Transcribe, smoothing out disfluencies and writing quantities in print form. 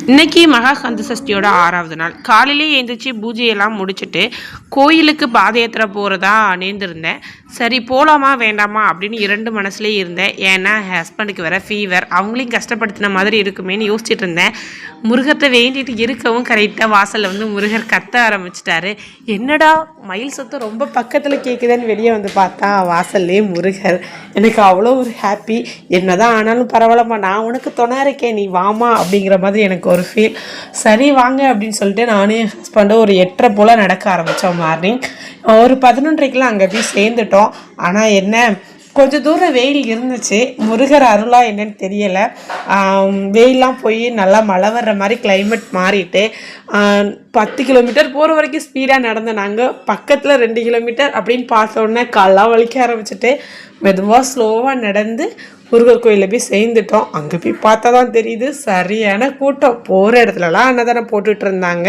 இன்னைக்கு மகா கந்த சஷ்டியோட 6வது நாள். காலையிலே எழுந்திரிச்சு பூஜையெல்லாம் முடிச்சுட்டு கோயிலுக்கு பாத யாத்திரை போகிறதா நேர்ந்திருந்தேன். சரி போகலாமா வேண்டாமா அப்படின்னு 2 மனசுலேயே இருந்தேன். ஏன்னா ஹஸ்பண்டுக்கு வேற ஃபீவர், அவங்களையும் கஷ்டப்படுத்தின மாதிரி இருக்குமேன்னு யோசிச்சுட்டு இருந்தேன். முருகத்தை வேண்டிட்டு இருக்கவும் கரெக்டாக வாசலில் முருகர் கத்த ஆரம்பிச்சிட்டாரு. என்னடா மயில் சத்தம் ரொம்ப பக்கத்தில் கேட்குதுன்னு வெளியே பார்த்தா வாசல்லே முருகர். எனக்கு அவ்வளோ ஒரு ஹாப்பி. என்னதான் ஆனாலும் பரவாயில்லம்மா, நான் உனக்கு துணை இருக்கேன், நீ வாமா அப்படிங்கிற மாதிரி எனக்கு ஒரு ஃபீல். சரி வாங்க அப்படின்னு சொல்லிட்டு நானே ஹஸ்பண்டும் ஒரு 8:30 போல் நடக்க ஆரம்பித்தோம். மார்னிங் ஒரு 11:30க்கெலாம் அங்கே போய் சேர்ந்துட்டோம். ஆனால் என்ன கொஞ்சம் தூரம் வெயில் இருந்துச்சு. முருகர் அருளா என்னன்னு தெரியலை. வெயிலெலாம் போய் நல்லா மழை வர்ற மாதிரி கிளைமேட் மாறிட்டு 10 கிலோமீட்டர் போகிற வரைக்கும் ஸ்பீடாக நடந்தோம். நாங்கள் பக்கத்தில் 2 கிலோமீட்டர் அப்படின்னு பார்த்தோன்னே காலெலாம் வலிக்க ஆரம்பிச்சுட்டு மெதுவாக ஸ்லோவாக நடந்து முருகர் கோயிலில் போய் சேர்ந்துட்டோம். அங்கே போய் பார்த்தா தான் தெரியுது சரியான கூட்டம். போகிற இடத்துலலாம் அன்னதானம் போட்டுட்டு இருந்தாங்க.